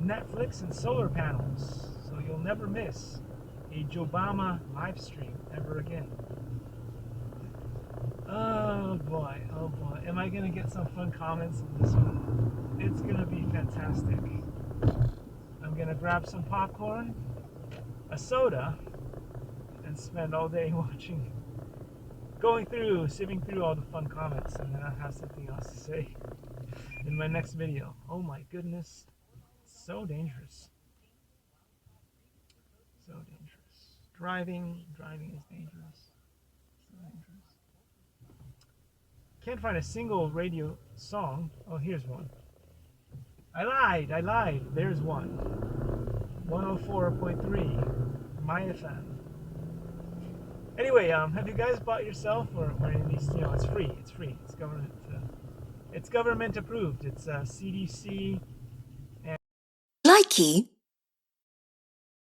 Netflix and solar panels, so you'll never miss a Jobama live stream ever again. Oh boy, am I gonna get some fun comments on this one? It's gonna be fantastic. I'm gonna grab some popcorn, a soda, and spend all day watching, sieving through all the fun comments, and then I'll have something else to say in my next video. Oh my goodness, so dangerous. So dangerous. Driving is dangerous. So dangerous. Can't find a single radio song. Oh, here's one. I lied. There's one. 104.3 My FM. Anyway, have you guys bought yourself or any of these? You know, it's free. It's government approved. It's CDC. Likey.